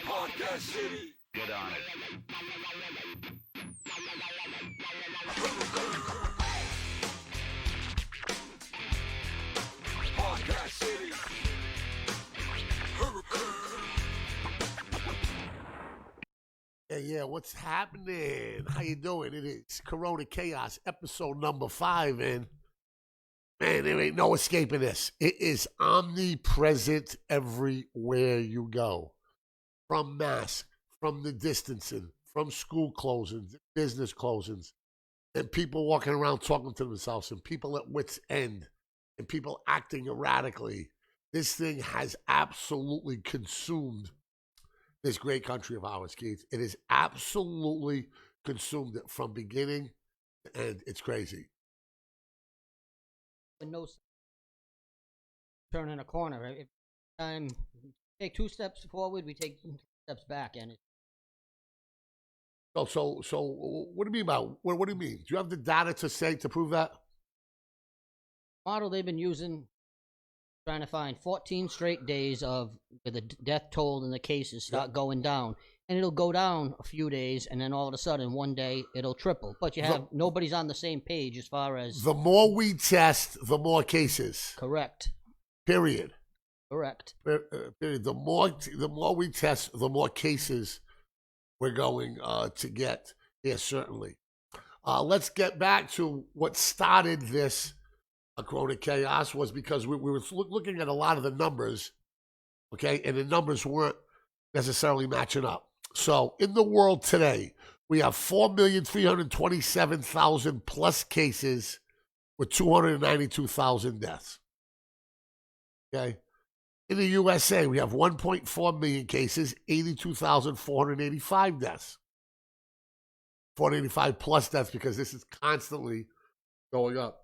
Podcast City. Get on it. Podcast City. Yeah, what's happening? How you doing? It is Corona Chaos, episode number 5, and man, there ain't no escaping this. It is omnipresent everywhere you go. From masks, from the distancing, from school closings, business closings, and people walking around talking to themselves, and people at wit's end, and people acting erratically. This thing has absolutely consumed this great country of ours, Keith. It has absolutely consumed it from beginning to end. It's crazy. No turning a corner. Every time we take 2 steps forward, we take 2 steps back, and So what do you mean about what do you mean? Do you have the data to prove that? model they've been using, trying to find 14 straight days of where the death toll and the cases start going down, and it'll go down a few days, and then all of a sudden one day it'll triple. But you have nobody's on the same page as far as the more we test, the more cases. correct. Period. Correct. Period. The more we test, the more cases we're going to get. Yeah, certainly. Let's get back to what started this Corona Chaos was because we were looking at a lot of the numbers, okay, and the numbers weren't necessarily matching up. So in the world today, we have 4,327,000 plus cases with 292,000 deaths. Okay. In the USA, we have 1.4 million cases, 82,485 deaths. 485 plus deaths because this is constantly going up.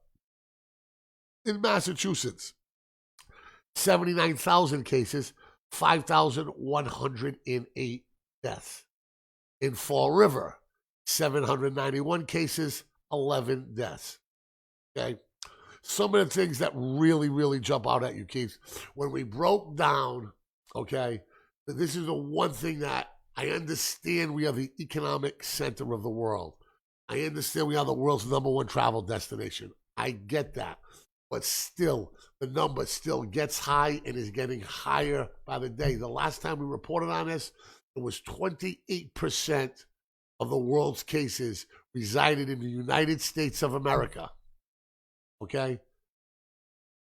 In Massachusetts, 79,000 cases, 5,108 deaths. In Fall River, 791 cases, 11 deaths. Okay? Some of the things that really, really jump out at you, Keith, when we broke down, okay, this is the one thing that I understand we are the economic center of the world. I understand we are the world's #1 travel destination. I get that. But still, the number still gets high and is getting higher by the day. The last time we reported on this, it was 28% of the world's cases resided in the United States of America. Okay?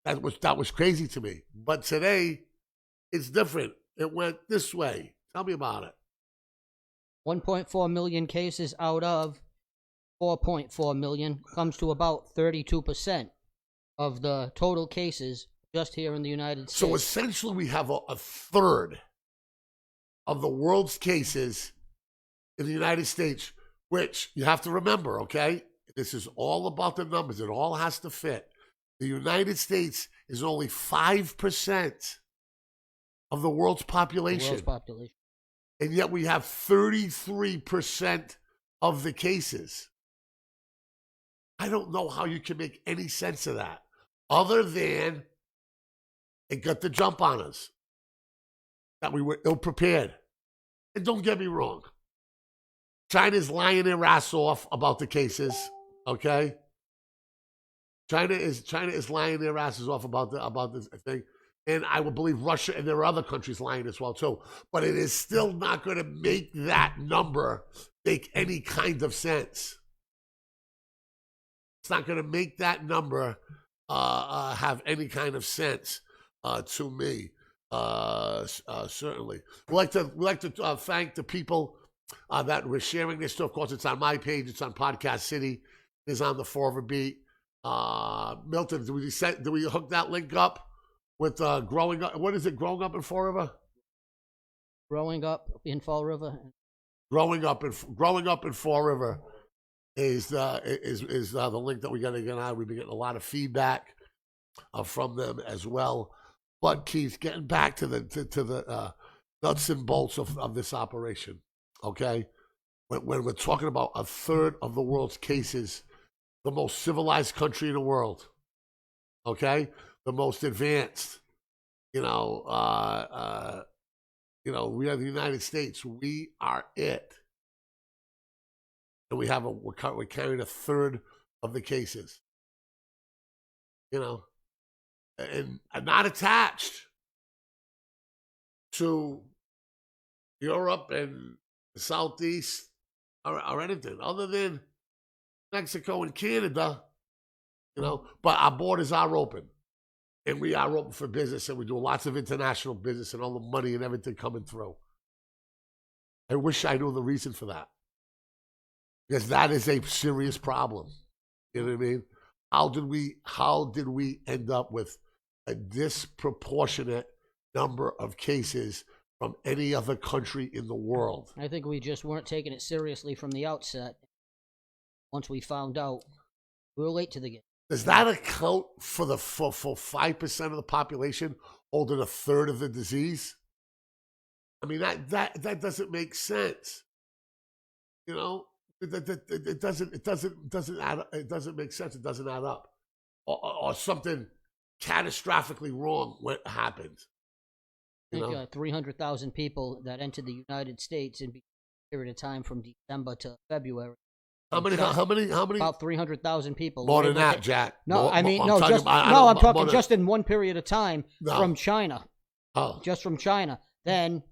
That was crazy to me. But today, it's different. It went this way. Tell me about it. 1.4 million cases out of 4.4 million comes to about 32% of the total cases just here in the United States. So essentially, we have a third of the world's cases in the United States, which you have to remember, okay? This is all about the numbers. It all has to fit. The United States is only 5% of the world's population. And yet we have 33% of the cases. I don't know how you can make any sense of that, other than it got the jump on us, that we were ill-prepared. And don't get me wrong, China's lying their ass off about the cases, okay? China is lying their asses off about this thing. And I would believe Russia and there are other countries lying as well, too. But it is still not going to make that number make any kind of sense. It's not going to make that number have any kind of sense to me, certainly. We like to thank the people that were sharing this stuff. Of course, it's on my page. It's on Podcast City. It's on the Forever Beat. Milton, do we hook that link up with growing up? What is it? Growing up in Fall River? Growing up in Fall River. Growing up in Fall River is the link that we got to get on. We've been getting a lot of feedback from them as well. But Keith, getting back to the nuts and bolts of this operation, okay? When we're talking about a third of the world's cases, the most civilized country in the world, okay? The most advanced, You know, we are the United States. We are it. And we're carrying a third of the cases. You know, and I'm not attached to Europe and the Southeast or anything other than Mexico and Canada, but our borders are open. And we are open for business, and we do lots of international business and all the money and everything coming through. I wish I knew the reason for that. Because that is a serious problem. You know what I mean? How did we end up with a disproportionate number of cases from any other country in the world? I think we just weren't taking it seriously from the outset. Once we found out, we were late to the game. Does that account for the for 5% of the population holding a third of the disease? I mean, that doesn't make sense. It doesn't add. It doesn't make sense. It doesn't add up, or something catastrophically wrong what happened. I think 300,000 people that entered the United States in a period of time from December to February. How many? About 300,000 people. More than that, Jack. No, I'm talking just in one period of time from China. Oh. Just from China. Then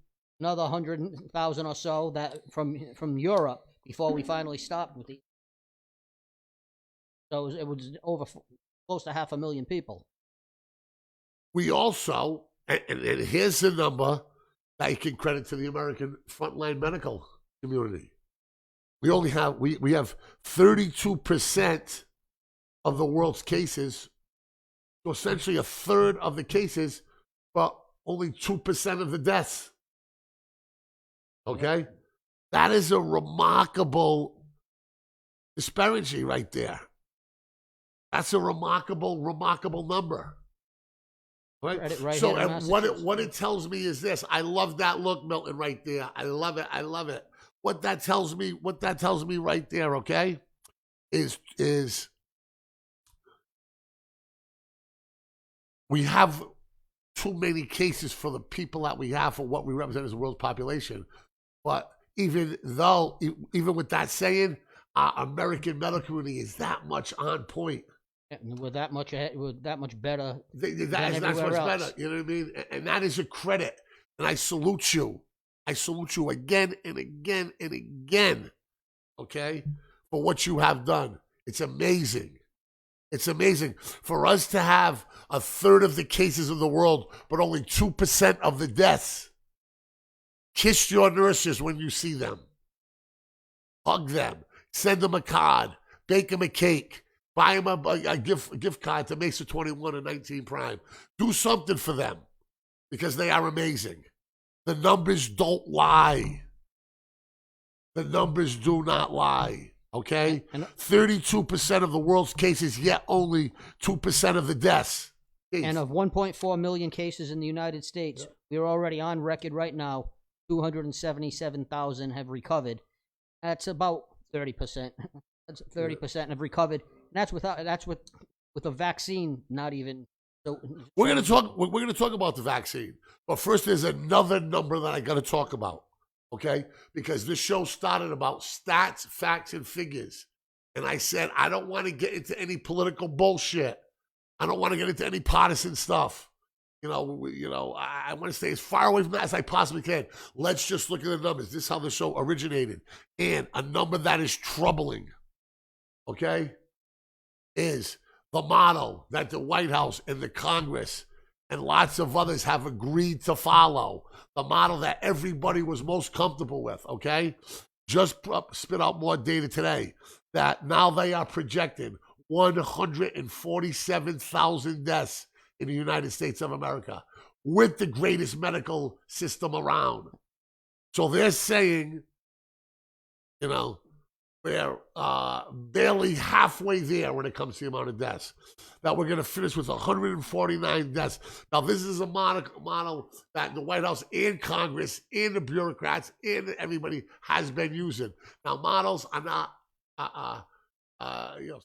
another 100,000 or so that from Europe before we finally stopped with the. So it was over close to 500,000 people. We also, and here's the number that you can credit to the American frontline medical community. We only have we have 32% of the world's cases, so essentially a third of the cases, but only 2% of the deaths. Okay, that is a remarkable disparity right there. That's a remarkable number. Right? So and what it tells me is this. I love that look, Milton, right there. I love it. What that tells me right there, okay, is we have too many cases for the people that we have for what we represent as the world's population. But even with that saying, our American medical community is that much on point. We're that much ahead, we're that much better. That's much better. You know what I mean? And that is a credit. And I salute you. I salute you again and again and again, okay, for what you have done. It's amazing. It's amazing. For us to have a third of the cases of the world, but only 2% of the deaths. Kiss your nurses when you see them. Hug them. Send them a card. Bake them a cake. Buy them a gift card to Mesa 21 and 19 Prime. Do something for them because they are amazing. The numbers don't lie. The numbers do not lie, okay? 32% of the world's cases, yet only 2% of the deaths. And of 1.4 million cases in the United States, we're already on record right now, 277,000 have recovered. That's about 30%. That's 30% have recovered. And that's with a vaccine not even. So we're going to talk about the vaccine. But first, there's another number that I got to talk about, okay? Because this show started about stats, facts, and figures. And I said, I don't want to get into any political bullshit. I don't want to get into any partisan stuff. I want to stay as far away from that as I possibly can. Let's just look at the numbers. This is how the show originated. And a number that is troubling, okay, is the model that the White House and the Congress and lots of others have agreed to follow, the model that everybody was most comfortable with, okay? Just spit out more data today that now they are projecting 147,000 deaths in the United States of America with the greatest medical system around. So they're saying, we're barely halfway there when it comes to the amount of deaths. That we're going to finish with 149 deaths. Now, this is a model that the White House and Congress and the bureaucrats and everybody has been using. Now, models are not,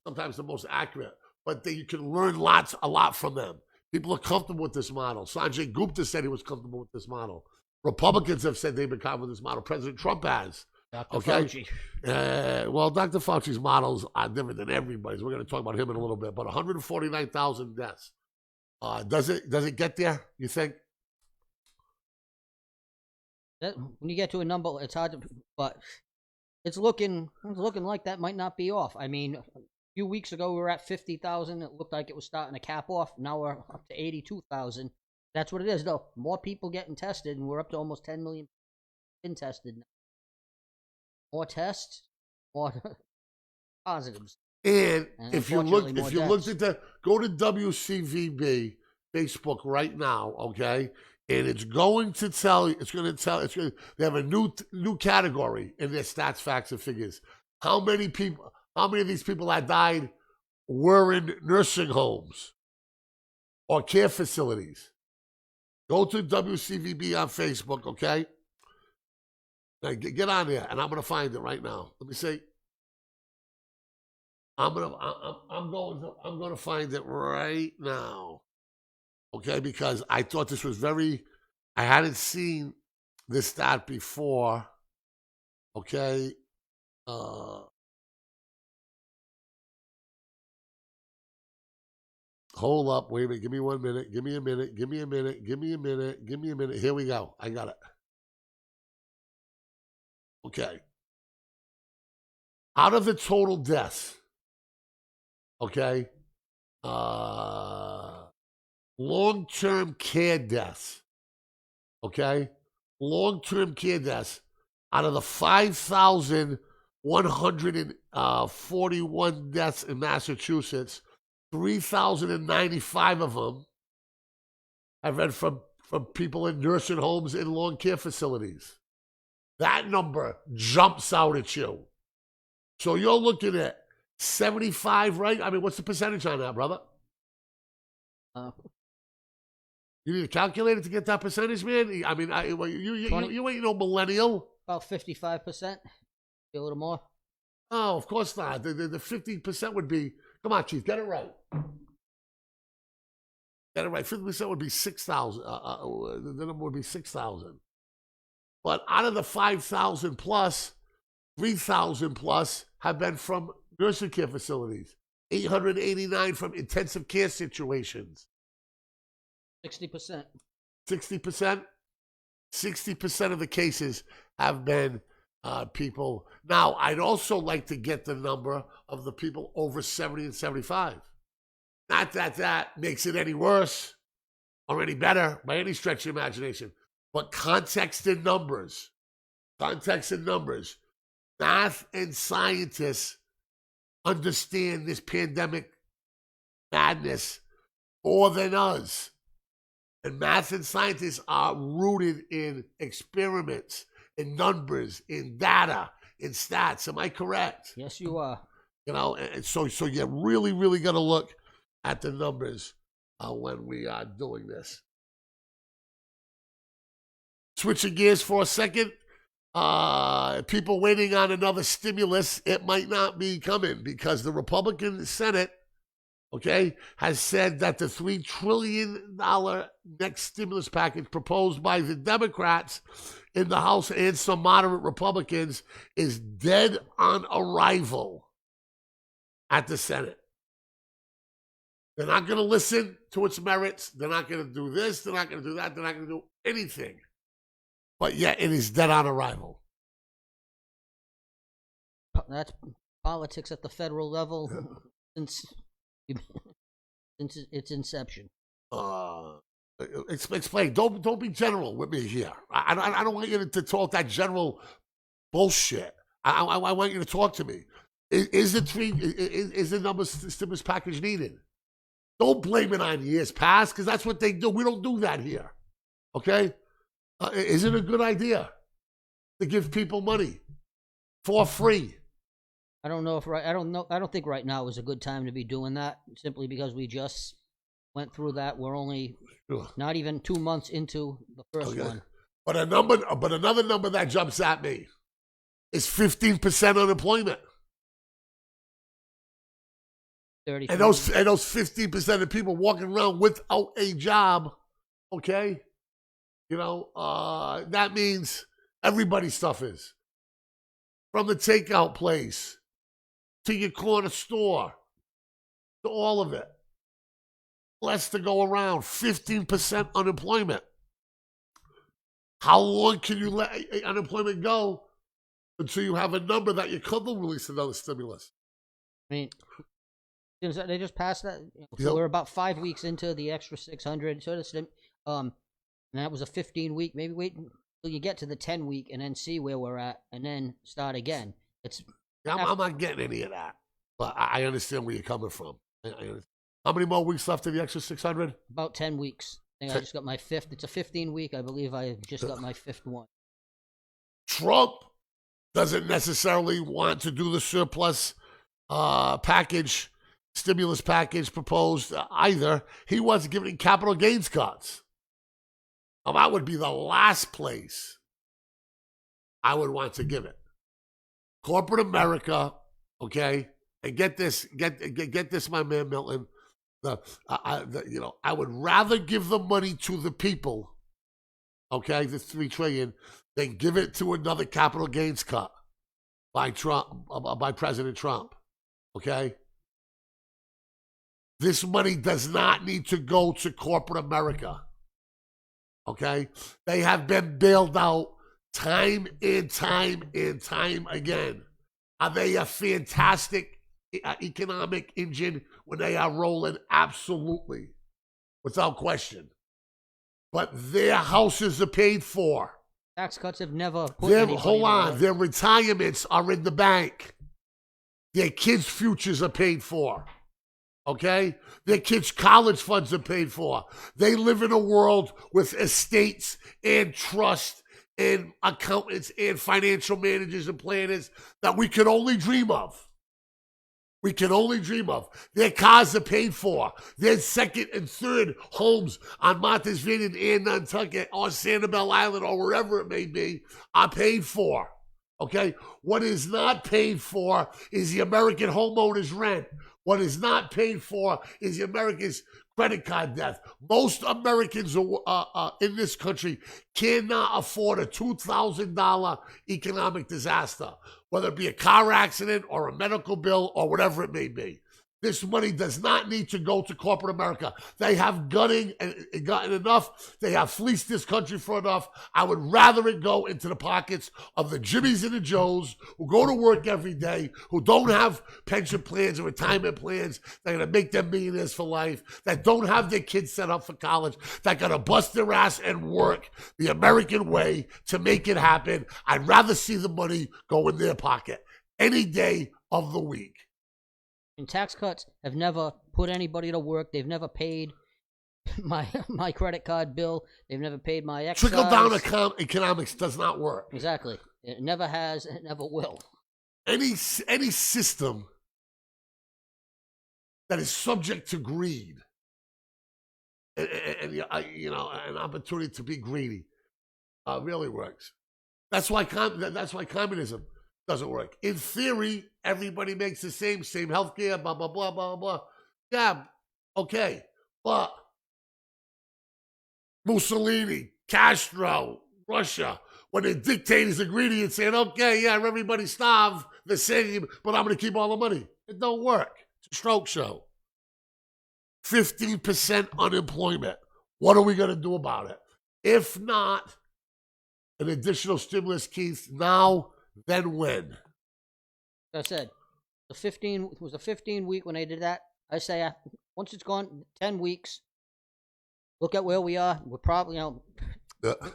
sometimes the most accurate, but you can learn a lot from them People are comfortable with this model. Sanjay Gupta said he was comfortable with this model. Republicans have said they've been comfortable with this model. President Trump has. Dr. Okay. Fauci. Well, Dr. Fauci's models are different than everybody's. We're going to talk about him in a little bit. But 149,000 deaths. Does it get there? You think? When you get to a number, it's hard to, but it's looking like that might not be off. I mean, a few weeks ago we were at 50,000. It looked like it was starting to cap off. Now we're up to 82,000. That's what it is, though. More people getting tested, and we're up to almost 10 million been tested now. More tests, more positives. And if you looked at go to WCVB Facebook right now, okay, and it's going to tell you, they have a new category in their stats, facts, and figures. How many of these people that died were in nursing homes or care facilities? Go to WCVB on Facebook, okay? Now get on there, and I'm gonna find it right now. Let me see. I'm gonna find it right now, okay? Because I thought this was I hadn't seen this stat before, okay? Hold up, wait a minute, give me 1 minute, give me a minute. Here we go, I got it. Okay. Out of the total deaths, okay, long-term care deaths, okay, long-term care deaths, out of the 5,141 deaths in Massachusetts, 3,095 of them I've read from people in nursing homes and long care facilities. That number jumps out at you. So you're looking at 75, right? I mean, what's the percentage on that, brother? You need a calculator to get that percentage, man? I mean, you ain't no millennial. About 55%. A little more. Oh, of course not. The 50% would be, come on, Chief, get it right. Get it right. 50% would be 6,000. The number would be 6,000. But out of the 5,000 plus, 3,000 plus have been from nursing care facilities. 889 from intensive care situations. 60%. 60%? 60% of the cases have been people. Now, I'd also like to get the number of the people over 70 and 75. Not that that makes it any worse or any better by any stretch of imagination, but context and numbers. Context and numbers. Math and scientists understand this pandemic madness more than us. And math and scientists are rooted in experiments, in numbers, in data, in stats. Am I correct? Yes, you are. You know, and so you really, really got to look at the numbers when we are doing this. Switching gears for a second, people waiting on another stimulus. It might not be coming because the Republican Senate, okay, has said that the $3 trillion next stimulus package proposed by the Democrats in the House and some moderate Republicans is dead on arrival at the Senate. They're not going to listen to its merits. They're not going to do this. They're not going to do that. They're not going to do anything. But yet it is dead on arrival. That's politics at the federal level since its inception. Explain. Don't be general with me here. I don't want you to talk that general bullshit. I want you to talk to me. Is the number stimulus package needed? Don't blame it on years past because that's what they do. We don't do that here. Okay? Is it a good idea to give people money for free? I don't know. I don't think right now is a good time to be doing that. Simply because we just went through that. We're only not even 2 months into the first one. But another number that jumps at me is 15% unemployment. 30. And those 15% of people walking around without a job, okay? That means everybody's stuff is. From the takeout place to your corner store to all of it. Less to go around. 15% unemployment. How long can you let unemployment go until you have a number that you could release another stimulus? I mean, they just passed that. So Yep. we're about 5 weeks into the extra 600. So and that was a 15-week. Maybe wait until you get to the 10-week and then see where we're at, and then start again. I'm not getting any of that, but I understand where you're coming from. How many more weeks left of the extra 600? About 10 weeks. I think I just got my 5th. It's a 15-week. I believe I just got my 5th one. Trump doesn't necessarily want to do the surplus stimulus package proposed either. He wants giving capital gains cuts. Now, that would be the last place I would want to give it. Corporate America, okay, and get this, my man Milton. I would rather give the money to the people, okay, the $3 trillion, than give it to another capital gains cut by President Trump, okay? This money does not need to go to corporate America, okay? They have been bailed out time and time and time again. Are they a fantastic economic engine when they are rolling? Absolutely, without question. But their houses are paid for. Tax cuts have never put anybody Hold on, to work. their retirements are in the bank. Their kids' futures are paid for. Okay? Their kids' college funds are paid for. They live in a world with estates and trust and accountants and financial managers and planners that we can only dream of. We can only dream of. Their cars are paid for. Their second and third homes on Martha's Vineyard and Nantucket or Sanibel Island or wherever it may be are paid for. Okay? What is not paid for is the American homeowner's rent. What is not paid for is the American's credit card debt. Most Americans in this country cannot afford a $2,000 economic disaster, whether it be a car accident or a medical bill or whatever it may be. This money does not need to go to corporate America. They have gotten enough. They have fleeced this country for enough. I would rather it go into the pockets of the Jimmies and the Joes who go to work every day, who don't have pension plans or retirement plans that are going to make them millionaires for life, that don't have their kids set up for college, that got to bust their ass and work the American way to make it happen. I'd rather see the money go in their pocket any day of the week. And tax cuts have never put anybody to work. They've never paid my credit card bill. They've never paid my excise. Trickle-down economics does not work. Exactly. It never has, and it never will. Any system that is subject to greed and an opportunity to be greedy really works. That's why communism doesn't work. In theory, everybody makes the same healthcare, blah, blah, blah, blah, blah. Yeah, okay. But Mussolini, Castro, Russia, when the dictators are greedy and saying, okay, yeah, everybody starve the same, but I'm going to keep all the money. It don't work. It's a stroke show. 15% unemployment. What are we going to do about it? If not, an additional stimulus, Keith, now, then when? Like I said, it was a 15-week when they did that. I say once it's gone 10 weeks, look at where we are. We're probably,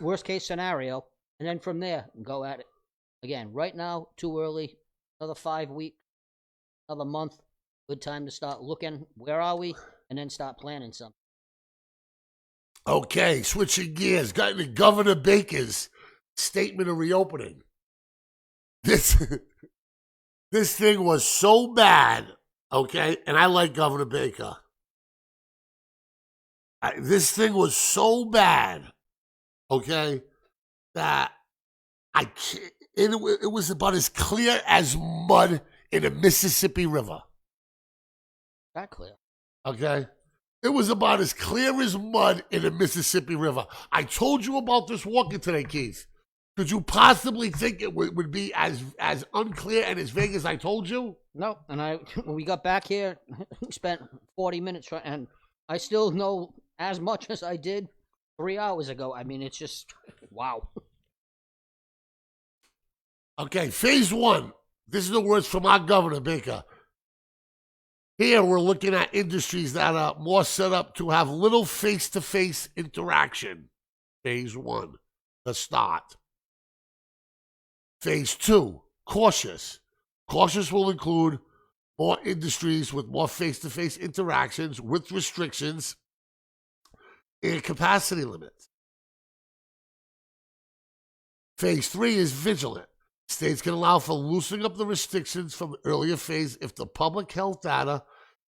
worst case scenario, and then from there, go at it. Again, right now, too early. Another 5 weeks, another month. Good time to start looking. Where are we? And then start planning something. Okay, switching gears. Got into Governor Baker's statement of reopening. This thing was so bad, okay, and I like Governor Baker. This thing was so bad, okay, that I can't, it was about as clear as mud in a Mississippi River. That clear. Okay? It was about as clear as mud in the Mississippi River. I told you about this walking today, Keith. Could you possibly think it would be as unclear and as vague as I told you? No, and when we got back here, we spent 40 minutes and I still know as much as I did 3 hours ago. I mean, it's just, wow. Okay, phase one. This is the words from our governor, Baker. Here we're looking at industries that are more set up to have little face-to-face interaction. Phase one, the start. Phase two, cautious. Cautious will include more industries with more face-to-face interactions with restrictions and capacity limits. Phase three is vigilant. States can allow for loosening up the restrictions from the earlier phase if the public health data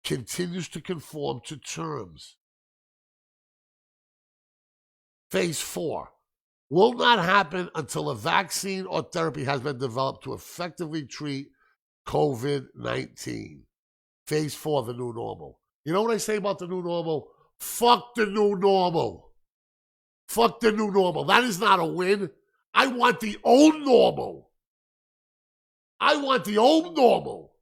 continues to conform to terms. Phase four will not happen until a vaccine or therapy has been developed to effectively treat COVID-19. Phase four, the new normal. You know what I say about the new normal? Fuck the new normal. Fuck the new normal. That is not a win. I want the old normal. I want the old normal.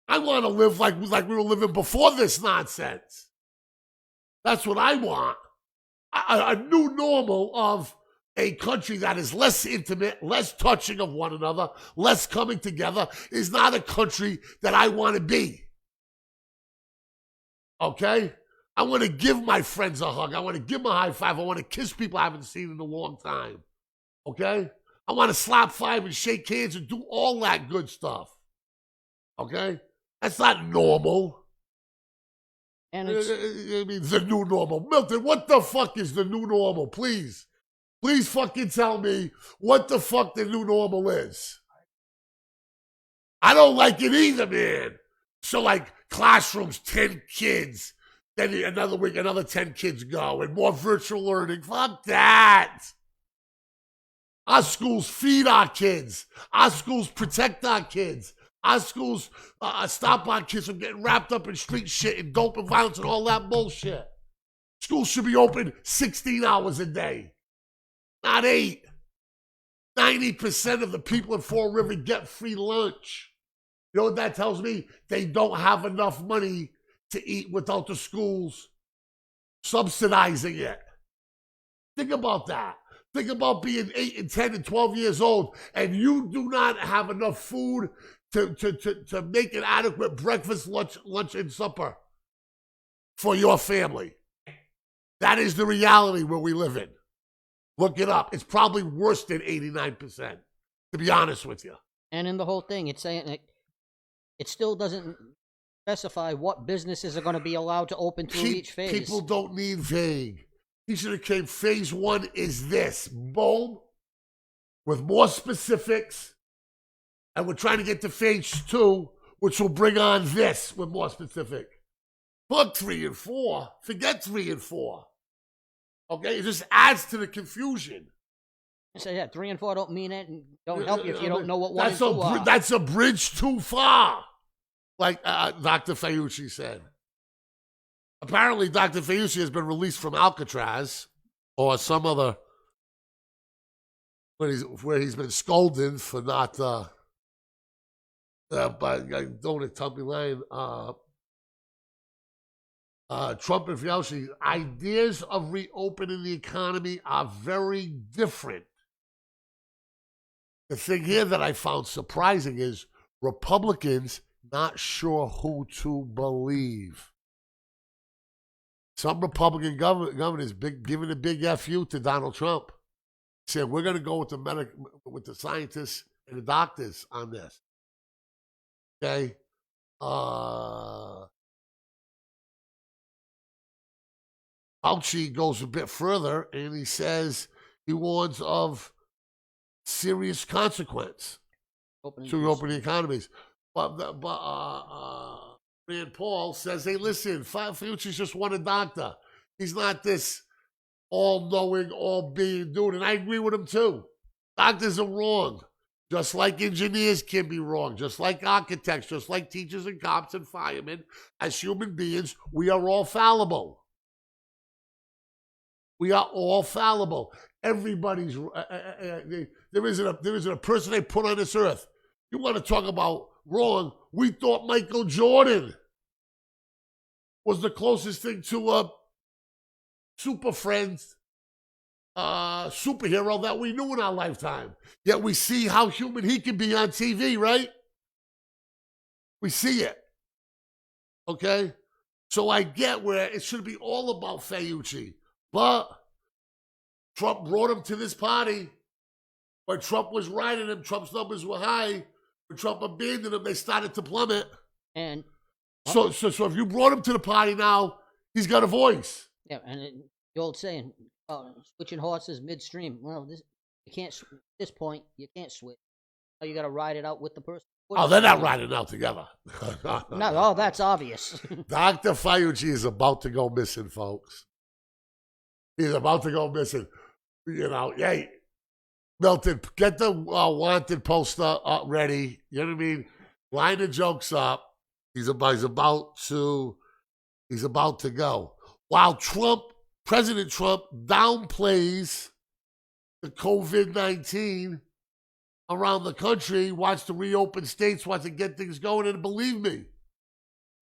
I want to live like we were living before this nonsense. That's what I want. A new normal of a country that is less intimate, less touching of one another, less coming together is not a country that I want to be. Okay? I want to give my friends a hug. I want to give them a high five. I want to kiss people I haven't seen in a long time. Okay? I want to slap five and shake hands and do all that good stuff. Okay? That's not normal. And it's, I mean, the new normal. Milton, what the fuck is the new normal? Please. Please fucking tell me what the fuck the new normal is. I don't like it either, man. So, like, classrooms, 10 kids. Then another week, another 10 kids go. And more virtual learning. Fuck that. Our schools feed our kids. Our schools protect our kids. Our schools stop our kids from getting wrapped up in street shit and dope and violence and all that bullshit. Schools should be open 16 hours a day, not 8. 90% of the people in Fall River get free lunch. You know what that tells me? They don't have enough money to eat without the schools subsidizing it. Think about that. Think about being 8 and 10 and 12 years old and you do not have enough food to make an adequate breakfast, lunch, and supper for your family. That is the reality where we live in. Look it up. It's probably worse than 89%, to be honest with you. and in the whole thing, it's saying it still doesn't specify what businesses are going to be allowed to open through each phase. People don't need vague. He should have came, phase 1 is this. Boom. With more specifics. And we're trying to get to phase 2, which will bring on this with more specific. Fuck 3 and 4. Forget 3 and 4. Okay? It just adds to the confusion. So yeah, 3 and 4 don't mean it and don't help you if you don't know what 1 and 2 are. That's a bridge too far, like Dr. Fauci said. Apparently, Dr. Fauci has been released from Alcatraz or some other where he's been scolded for not. But don't tell me lying. Trump and Fauci ideas of reopening the economy are very different. The thing here that I found surprising is Republicans not sure who to believe. Some Republican governors giving a big FU to Donald Trump, saying we're going to go with the scientists and the doctors on this. Okay, Fauci goes a bit further and he says he warns of serious consequence to reopening economies. But Rand Paul says, hey, listen, Fauci's just one doctor. He's not this all-knowing, all-being dude. And I agree with him, too. Doctors are wrong. Just like engineers can be wrong, just like architects, just like teachers and cops and firemen, as human beings, we are all fallible. We are all fallible. Everybody's. There isn't a person they put on this earth. You want to talk about wrong? We thought Michael Jordan was the closest thing to a super friend, superhero that we knew in our lifetime. Yet we see how human he can be on TV, right? We see it. Okay? So I get where it should be all about Fauci. But Trump brought him to this party. When Trump was riding him, Trump's numbers were high. When Trump abandoned him, they started to plummet. And so if you brought him to the party now, he's got a voice. yeah, and the old saying, switching horses midstream. Well, you can't. At this point, you can't switch. You got to ride it out with the person. Oh, they're not riding out together. No, that's obvious. Dr. Fauci is about to go missing, folks. He's about to go missing. You know, hey, Milton, get the wanted poster ready. You know what I mean? Line the jokes up. He's about to go. While President Trump downplays the COVID-19 around the country, wants to reopen states, wants to get things going, and believe me,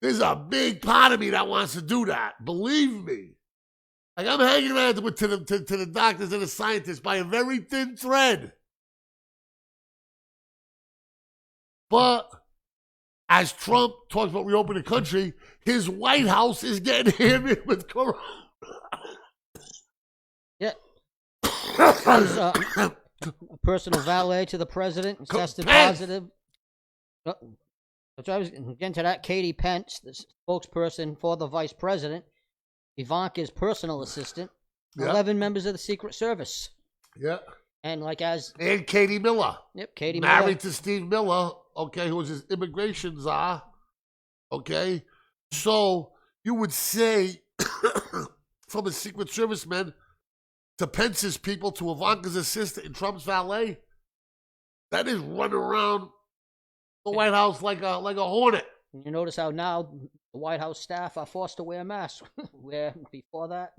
there's a big part of me that wants to do that. Believe me. Like, I'm hanging around to the doctors and the scientists by a very thin thread. But as Trump talks about reopening the country, his White House is getting hammered with corona. Yeah. There's, a personal valet to the president tested positive. So I was getting to that. Katie Pence, the spokesperson for the vice president, Ivanka's personal assistant, 11 members of the Secret Service. Yeah. And and Katie Miller. Yep, Katie Miller. Married Miller. to Steve Miller, okay, who was his immigration czar. Okay. So you would say from a Secret Serviceman to Pence's people to Ivanka's assistant and Trump's valet, that is running around the White House like a hornet. You notice how now the White House staff are forced to wear masks. Where before that,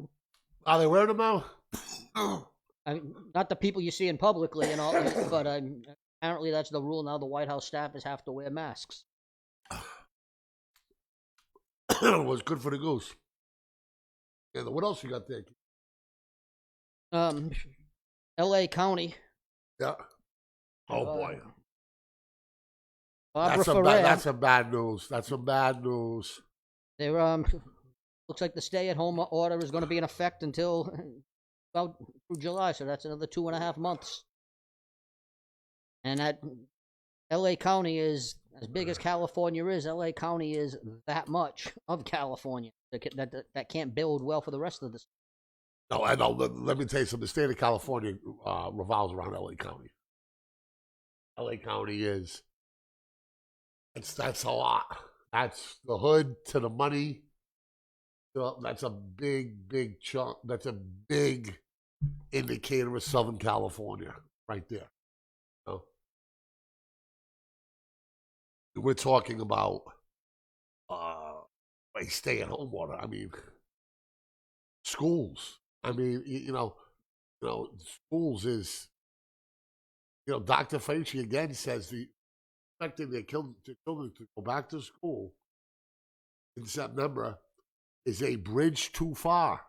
are they wearing them now? I mean, not the people you see in publicly and all, but apparently that's the rule now. The White House staffers have to wear masks. It was good for the goose. And what else you got there? L.A. County. Yeah. Oh boy. Barbara Ferrer. That's some bad news. That's some bad news. There looks like the stay-at-home order is going to be in effect until about through July, so that's another 2.5 months. And that L.A. County is as big as California is. L.A. County is that much of California that can't build well for the rest of the state. No, I know. Let me tell you something. The state of California revolves around L.A. County. L.A. County is. That's a lot. That's the hood to the money. That's a big chunk. That's a big indicator of Southern California right there. You know? We're talking about a stay-at-home order. I mean, schools. I mean, you know, schools is. Dr. Fauci again says expecting their children to go back to school in September is a bridge too far.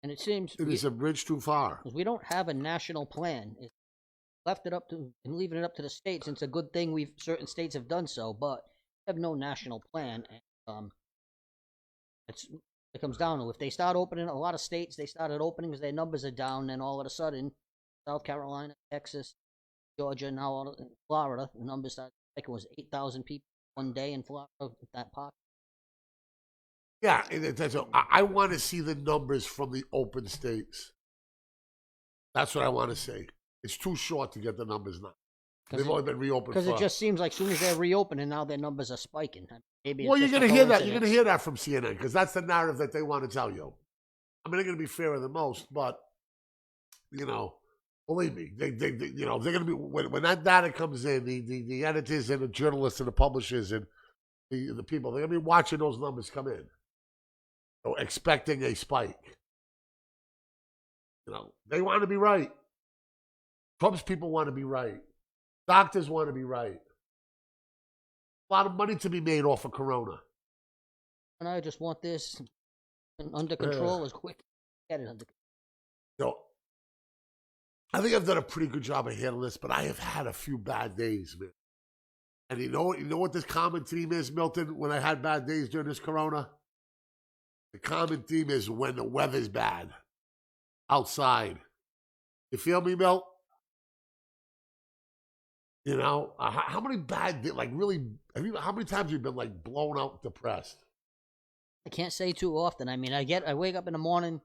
And it seems it is a bridge too far. We don't have a national plan. It's left it up to and leaving it up to the states. And it's a good thing certain states have done so, but we have no national plan. And it comes down to if they start opening a lot of states, they started opening because their numbers are down, and all of a sudden, South Carolina, Texas, Georgia, now Florida, the numbers started. I think it was 8,000 people one day in Florida at that park. Yeah, I want to see the numbers from the open states. That's what I want to see. It's too short to get the numbers now. They've only been reopened because it just seems like as soon as they're reopening, now their numbers are spiking. Maybe well, you're going to hear that. You're going to hear that from CNN because that's the narrative that they want to tell you. I mean, they're going to be fairer than most, but Believe me, you know, they're going to be when that data comes in. The editors and the journalists and the publishers and the people, they're going to be watching those numbers come in, so expecting a spike. You know, they want to be right. Trump's people want to be right. Doctors want to be right. A lot of money to be made off of Corona. And I just want this under control as quick as get it under control. So, I think I've done a pretty good job of handling this, but I have had a few bad days, man. And you know what this common theme is, Milton, when I had bad days during this Corona? The common theme is when the weather's bad outside. You feel me, Milt? You know, how many bad, like really, how many times have you been like blown out depressed? I can't say too often. I mean, I wake up in the morning.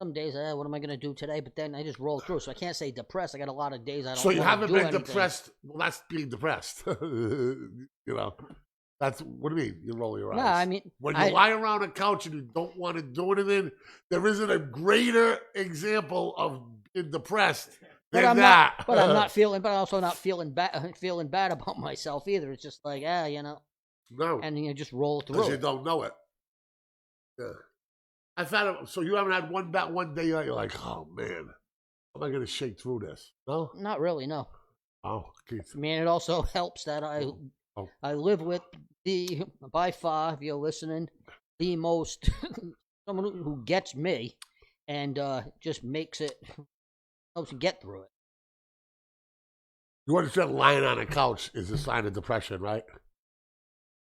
Some days, what am I going to do today? But then I just roll through. So I can't say depressed. I got a lot of days I don't. So you haven't been anything. Depressed. Well, that's being depressed. You know, that's what do you mean? You roll your eyes. No, I mean when you lie around a couch and you don't want to do anything, there isn't a greater example of being depressed than that. But I'm not feeling. But I'm also not feeling bad. Feeling bad about myself either. It's just like you know. No. And you just roll through. Because you don't know it. Yeah. I found it. So you haven't had one day you're like, oh man, how am I going to shake through this? No, not really. No. Oh, Keith. I mean, it also helps that I live with by far, if you're listening, the most someone who gets me, and just makes it helps you get through it. You understand? Lying on a couch is a sign of depression, right?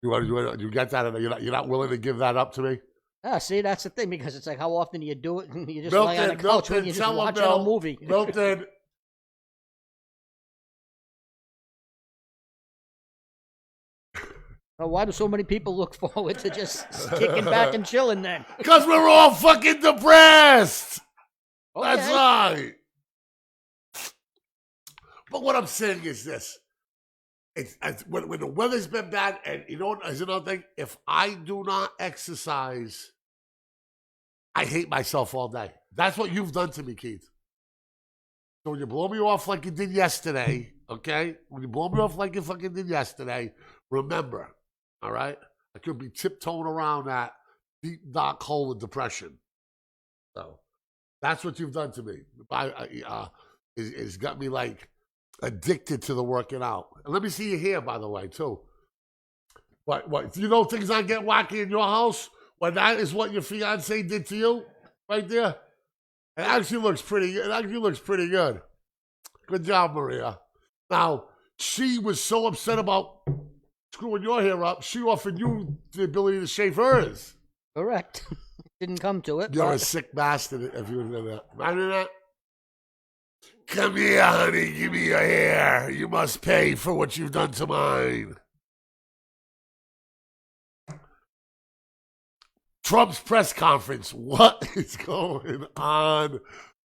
You get that? You're not willing to give that up to me. See, that's the thing, because it's like, how often do you do it? You just lay on the couch when you're just watching a movie. Milton. Why do so many people look forward to just kicking back and chilling then? Because we're all fucking depressed. Okay. That's right. But what I'm saying is this. When the weather's been bad, and you know what, there's another thing, if I do not exercise, I hate myself all day. That's what you've done to me, Keith. So when you blow me off like you did yesterday, okay? When you blow me off like you fucking did yesterday, remember, all right? I could be tiptoeing around that deep, dark hole of depression. So that's what you've done to me. It's got me like addicted to the working out. And let me see your hair, by the way, too. What? You know things aren't getting wacky in your house? When that is what your fiance did to you, right there. It actually looks pretty good. It actually looks pretty good. Good job, Maria. Now, she was so upset about screwing your hair up, she offered you the ability to shave hers. Correct. Didn't come to it. You're a sick bastard if you did that. Imagine that. Come here, honey. Give me your hair. You must pay for what you've done to mine. Trump's press conference. What is going on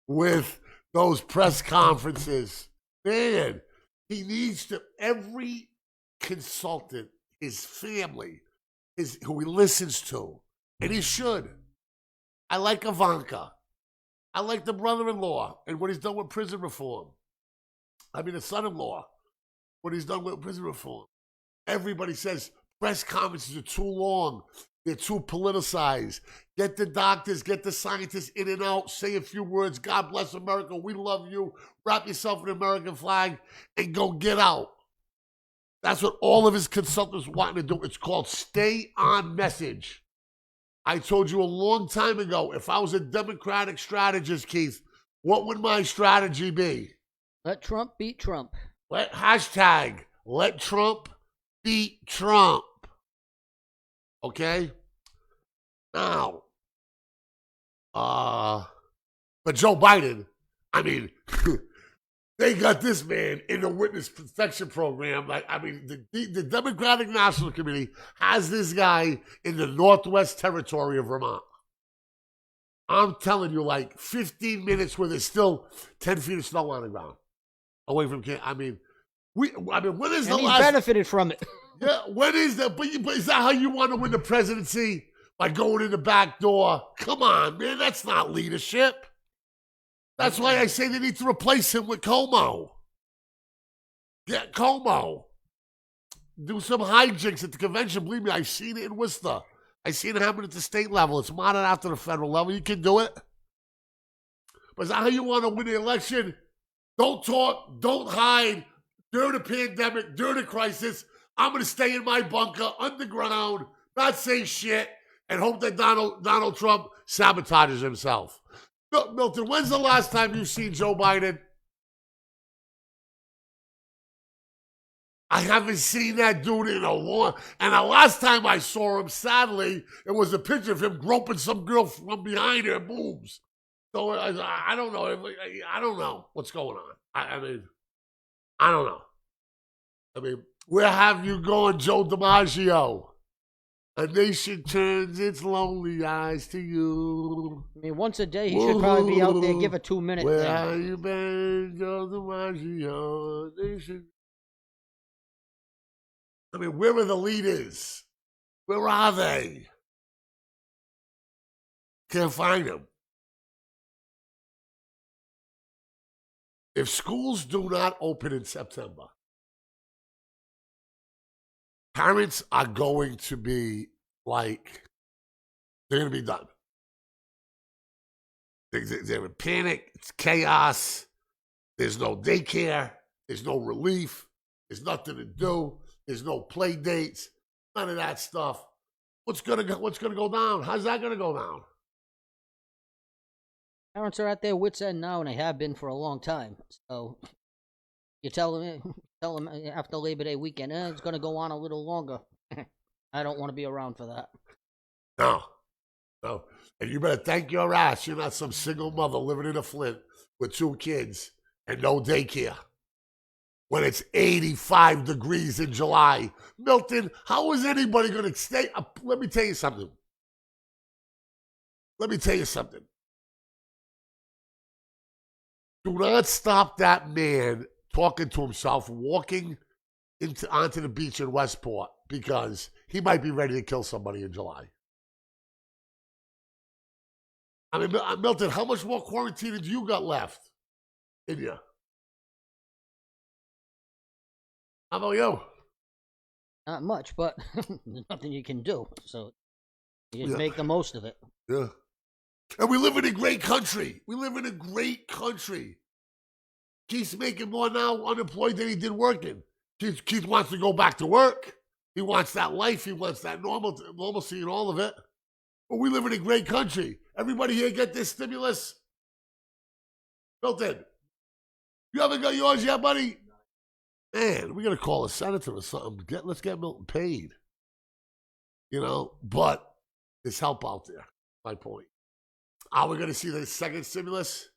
with those press conferences? Man, he needs to, every consultant, his family, who he listens to, and he should. I like Ivanka. I like the brother-in-law and what he's done with prison reform. I mean, the son-in-law, what he's done with prison reform. Everybody says press conferences are too long. They're too politicized. Get the doctors, get the scientists in and out, say a few words. God bless America. We love you. Wrap yourself in an American flag and go get out. That's what all of his consultants want to do. It's called stay on message. I told you a long time ago, if I was a Democratic strategist, Keith, what would my strategy be? Let Trump beat Trump. Hashtag, let Trump beat Trump. Okay? Now, but Joe Biden, I mean, they got this man in the witness protection program. Like, I mean, the Democratic National Committee has this guy in the Northwest Territory of Vermont. I'm telling you, like 15 minutes where there's still 10 feet of snow on the ground away from camp. I mean, when is the and last? He benefited from it. Yeah, when is that? But is that how you want to win the presidency? By going in the back door? Come on, man, that's not leadership. That's why I say they need to replace him with Como. Get Como. Do some hijinks at the convention. Believe me, I've seen it in Worcester. I've seen it happen at the state level. It's modeled after the federal level. You can do it. But is that how you want to win the election? Don't talk. Don't hide. During the pandemic, during the crisis, I'm going to stay in my bunker, underground, not say shit, and hope that Donald Trump sabotages himself. Milton, when's the last time you've seen Joe Biden? I haven't seen that dude in a long. And the last time I saw him, sadly, it was a picture of him groping some girl from behind her boobs. So I don't know. I don't know what's going on. I mean, I don't know. I mean, where have you gone, Joe DiMaggio? A nation turns its lonely eyes to you. I mean, once a day he should probably be out there, give a 2-minute Where thing. have you been, Joe DiMaggio? Nation. I mean, where are the leaders? Where are they? Can't find them. If schools do not open in September, parents are going to be like, they're going to be done. They're in panic. It's chaos. There's no daycare. There's no relief. There's nothing to do. There's no play dates. None of that stuff. What's gonna go down? How's that gonna go down? Parents are at their wits' end now, and they have been for a long time. So you tell them after Labor Day weekend, it's going to go on a little longer. I don't want to be around for that. No. And you better thank your ass you're not some single mother living in a Flint with 2 kids and no daycare when it's 85 degrees in July. Milton, how is anybody going to stay? Let me tell you something. Do not stop that man talking to himself, walking onto the beach in Westport, because he might be ready to kill somebody in July. I mean, Milton, how much more quarantine did you got left in you? How about you? Not much, but there's nothing you can do. So you just make the most of it. Yeah. And we live in a great country. Keith's making more now unemployed than he did working. Keith wants to go back to work. He wants that life. He wants that normalcy and all of it. But we live in a great country. Everybody here get this stimulus? Milton, you haven't got yours yet, buddy? Man, we got to call a senator or something. Let's get Milton paid. But there's help out there. My point. Are we going to see the second stimulus?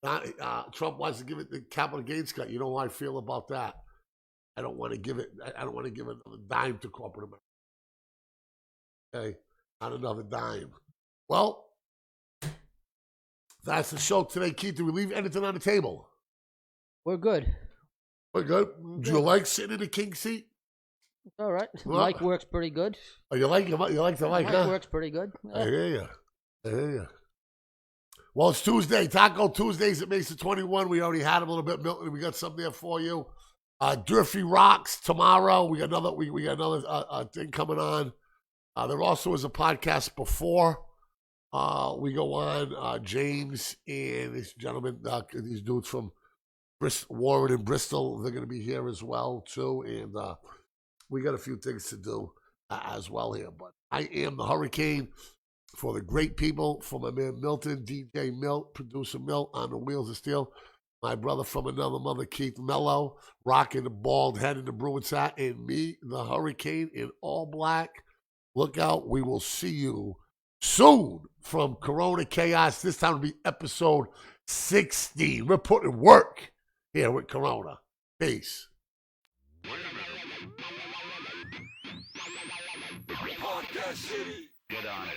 Trump wants to give it the capital gains cut. You know how I feel about that. I don't want to give another dime to corporate America. Okay, not another dime. Well, that's the show today, Keith. Do we leave anything on the table? We're good. We're good. Do you like sitting in the king seat? It's all right. Well, Mike works pretty good. Oh, you like the mic, Mike huh? works pretty good. I hear you. Well, it's Tuesday. Taco Tuesdays at Mesa 21. We already had them a little bit, Milton. We got something there for you. Durfee Rocks tomorrow. We got another thing coming on. There also is a podcast before we go on. James and this gentleman, these dudes from Warren and Bristol, they're going to be here as well too. And we got a few things to do as well here. But I am the Hurricane. For the great people, for my man Milton, DJ Milt, producer Milt on the Wheels of Steel, my brother from another mother, Keith Mello, rocking the bald head in the Bruins hat, and me, the Hurricane, in all black. Look out, we will see you soon from Corona Chaos. This time will be episode 16. We're putting work here with Corona. Peace. Podcast City. Get on it.